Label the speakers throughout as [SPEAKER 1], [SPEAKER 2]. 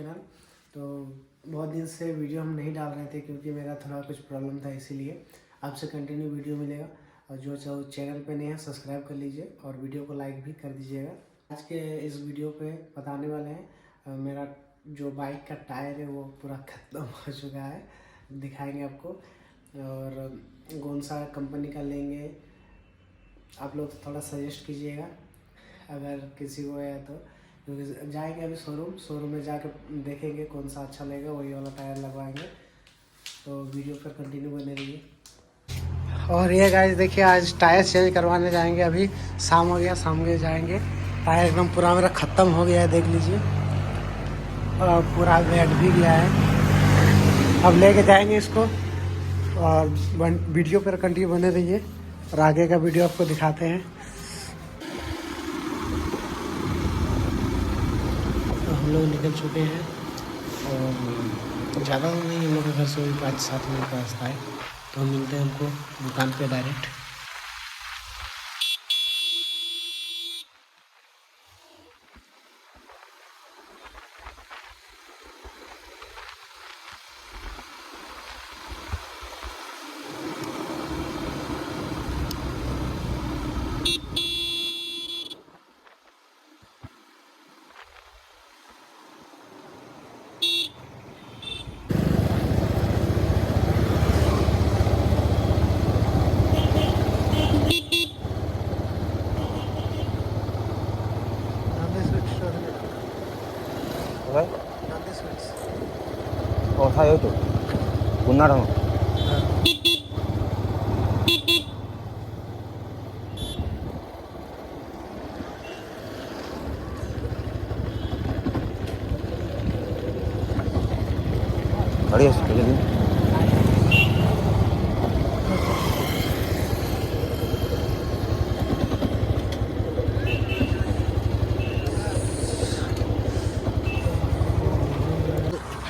[SPEAKER 1] Channel. तो बहुत दिन से वीडियो हम नहीं डाल रहे थे क्योंकि मेरा थोड़ा कुछ प्रॉब्लम था, इसीलिए आपसे कंटिन्यू वीडियो मिलेगा। और जो चैनल पे नए हैं सब्सक्राइब कर लीजिए और वीडियो को लाइक भी कर दीजिएगा। आज के इस वीडियो पे बताने वाले हैं मेरा जो बाइक का टायर है वो पूरा ख़त्म हो चुका है, दिखाएंगे आपको। और कौन सा कंपनी का लेंगे आप लोग थोड़ा सजेस्ट कीजिएगा अगर किसी को है तो, क्योंकि जाएंगे अभी शोरूम में जाकर देखेंगे कौन सा अच्छा लगेगा, वही वाला टायर लगवाएंगे। तो वीडियो पर कंटिन्यू बने रहिए। और ये गाइस देखिए, आज टायर चेंज करवाने जाएंगे। अभी शाम हो गया, शाम के जाएंगे। टायर एकदम पूरा मेरा ख़त्म हो गया है, देख लीजिए। और पूरा बैठ भी गया है। अब लेके जाएंगे इसको और वीडियो पर कंटिन्यू बने रहिए और आगे का वीडियो आपको दिखाते हैं। तो हम लोग निकल चुके हैं और ज़्यादा नहीं, हम लोग के घर से 5-7 मिनट का रास्ता है। तो हम मिलते हैं हमको दुकान पे डायरेक्ट।
[SPEAKER 2] 사요 또 못나랑 가리였어 되겠니?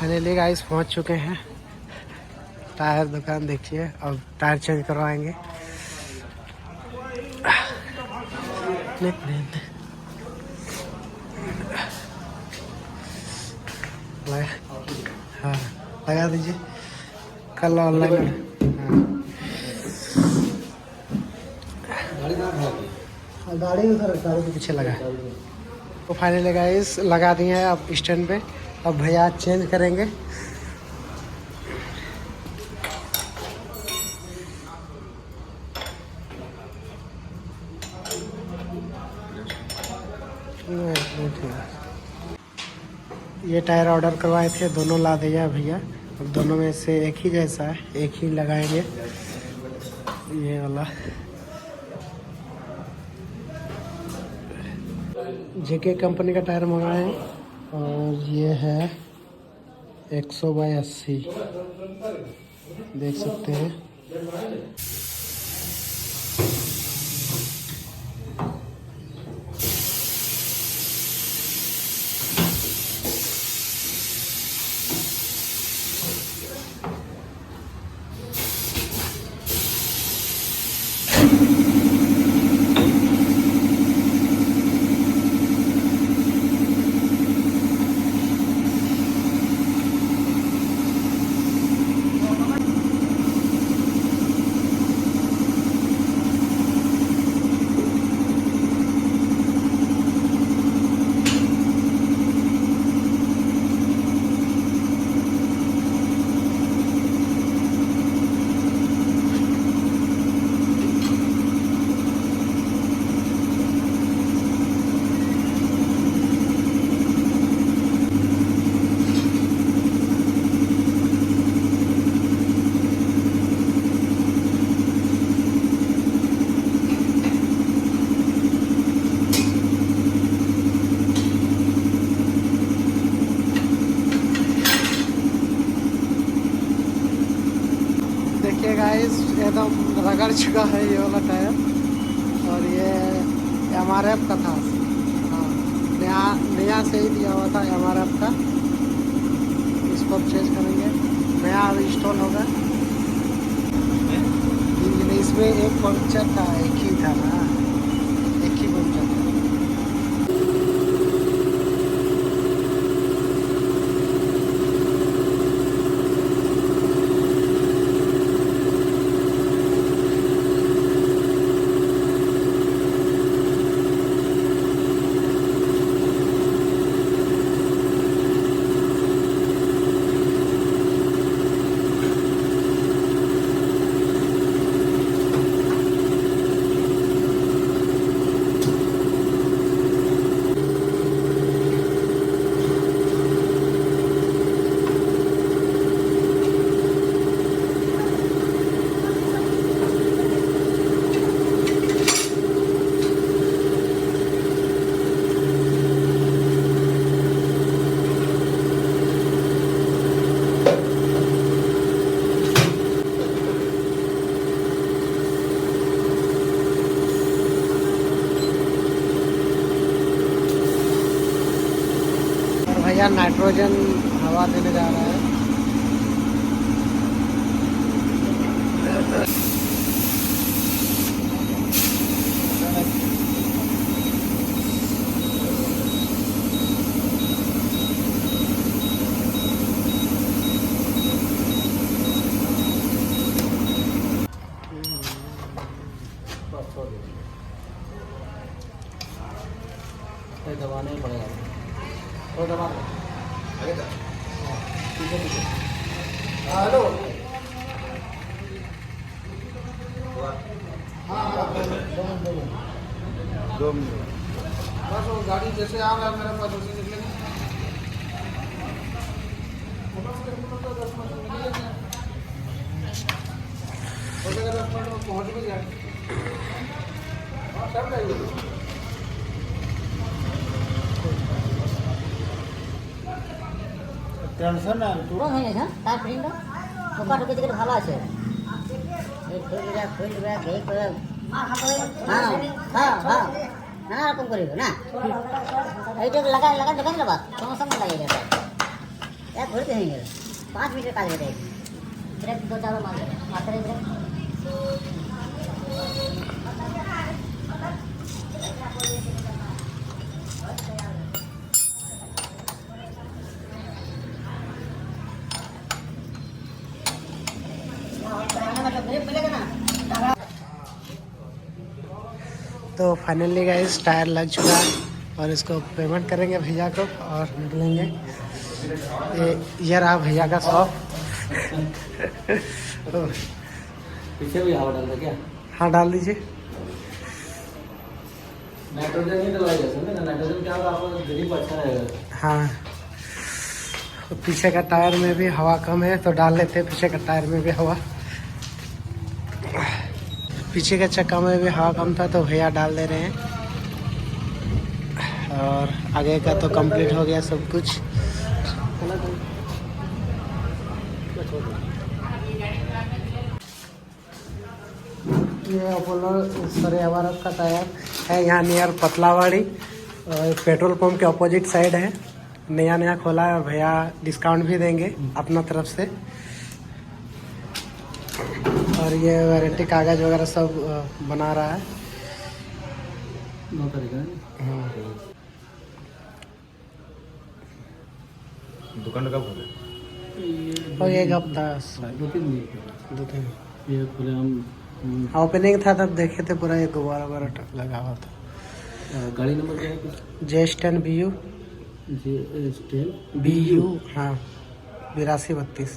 [SPEAKER 1] फाइनली गाइस पहुंच चुके हैं टायर दुकान। देखिए अब टायर चेंज करवाएंगे। हाँ लगा दीजिए, कल ऑनलाइन। हाँ गाड़ी उधर, गाड़ी के पीछे लगा। तो फाइनली गाइस लगा दिए हैं अब स्टैंड पे। अब भैया चेंज करेंगे। ये टायर ऑर्डर करवाए थे, दोनों ला दिया भैया। अब दोनों में से एक ही जैसा है, एक ही लगाएंगे ये वाला। जेके कंपनी का टायर मंगाए हैं और ये है 100/80, देख सकते हैं। देखिए गाइस एकदम रगड़ चुका है ये वाला टायर। और ये MRF का था। हाँ नया से ही दिया हुआ था MRF का। इसको अब चेंज करेंगे, नया अब इंस्टॉल होगा। इसमें एक पंक्चर था, एक ही था ना, एक ही पंक्चर था। और भैया नाइट्रोजन हवा देने जा रहा है।
[SPEAKER 3] दबाना ही पड़ेगा तो दबा
[SPEAKER 1] हेलो बस वो गाड़ी जैसे आ रहा है मेरे पास उसी निकलेंगे। 10 मिनट में पहुँच भी जाए। सब जाइए টেনশন না
[SPEAKER 4] পুরো হয়ে গেছে তার প্রিন্টটা পোকা ঢুকে থেকে ভালো আছে এই ফুল ব্যাগ এই করে হ্যাঁ হ্যাঁ হ্যাঁ নানা রকম করিব না এইটা লাগা দেখেন না বাস সমস্যা না লাগে এটা এক ঘুরতে হয়ে গেল 5 মিনিটের কাজ এটা ব্রেক দো চার মাত্রে ব্রেক
[SPEAKER 1] तो फाइनली गाइस टायर लग चुका है और इसको पेमेंट करेंगे भैया को और निकलेंगे। ये रहा भैया का शॉप।
[SPEAKER 3] पीछे भी हवा डाल दे क्या
[SPEAKER 1] हाँ डाल दीजिए।
[SPEAKER 3] नाइट्रोजन नहीं डलवाया जैसे ना नाइट्रोजन क्या होगा आपको ग्रिप अच्छा रहेगा।
[SPEAKER 1] हाँ तो पीछे का टायर में भी हवा कम है तो डाल लेते हैं पीछे का टायर में भी हवा। पीछे का चक्का में भी हवा कम था तो भैया डाल दे रहे हैं और आगे का तो कंप्लीट हो गया सब कुछ। ये अपोलो सरे अवारत का टायर है यहाँ नियर पतलावाड़ी पेट्रोल पंप के अपोजिट साइड है। नया खोला है और भैया डिस्काउंट भी देंगे अपना तरफ से। और ये वारंटी कागज वगैरह सब बना रहा है।
[SPEAKER 3] 9 तारीख है
[SPEAKER 2] दुकान कब खोले?
[SPEAKER 1] और एक हफ्ता
[SPEAKER 3] 2-3 दिन
[SPEAKER 1] 2-3
[SPEAKER 3] ये खुले हम
[SPEAKER 1] ओपनिंग था तब देखे थे पूरा ये गुब्बारा वगैरह लगा हुआ था।
[SPEAKER 3] गाड़ी नंबर क्या है कुछ
[SPEAKER 1] JS10 BU
[SPEAKER 3] JS10
[SPEAKER 1] BU हाँ 8232।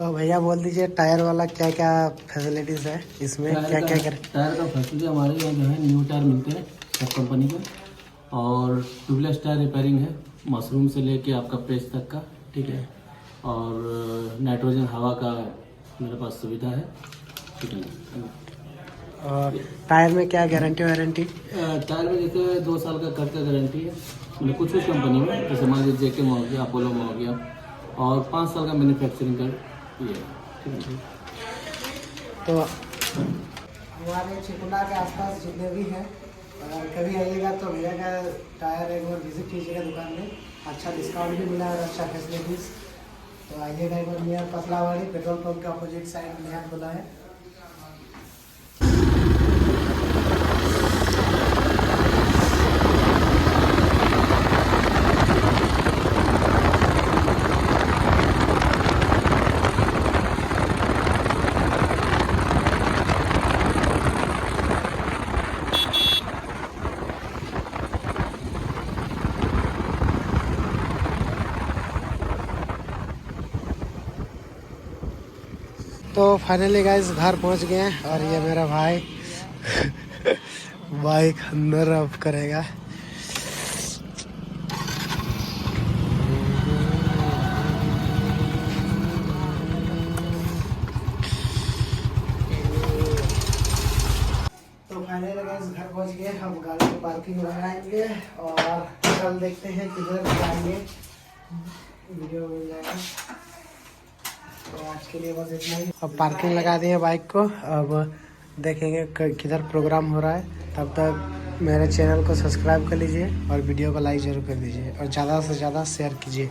[SPEAKER 1] तो भैया बोल दीजिए टायर वाला क्या क्या फैसिलिटीज़ है इसमें क्या क्या कर।
[SPEAKER 3] टायर का फैसिलिटी हमारे यहाँ जो है न्यू टायर मिलते हैं सब कंपनी के और ट्यूबलेस टायर रिपेयरिंग है मशरूम से लेके आपका प्रेस तक का ठीक है। और नाइट्रोजन हवा का मेरे पास सुविधा है ठीक है।
[SPEAKER 1] और टायर में क्या गारंटी वारंटी?
[SPEAKER 3] टायर में जैसे 2 साल का कट का गारंटी है मतलब कुछ कंपनी में जैसे मान लीजिए JK में हो गया अपोलो में हो गया और 5 साल का मैन्युफैक्चरिंग का ये ठीक है।
[SPEAKER 1] तो हमारे चिकुला के आसपास जितने भी हैं अगर कभी आइएगा तो भैया का टायर एक बार विजिट कीजिएगा दुकान में। अच्छा डिस्काउंट भी मिला है और अच्छा फैसिलिटीज़। तो आइएगा एक बार नियर पतलावाड़ी पेट्रोल पंप के अपोजिट साइड नया खुला है। तो फाइनली गाइस घर पहुंच गए हैं और ये मेरा भाई बाइक अंदर अब करेगा। फाइनली घर पहुंच गए। अब गाड़ी को पार्किंग लगाएंगे और कल देखते हैं किधर जाएंगे, वीडियो मिल जाएगा। तो आज के लिए बस इतना ही। अब पार्किंग लगा दिए बाइक को, अब देखेंगे किधर प्रोग्राम हो रहा है। तब तक मेरे चैनल को सब्सक्राइब कर लीजिए और वीडियो को लाइक ज़रूर कर दीजिए और ज़्यादा से ज़्यादा शेयर कीजिए।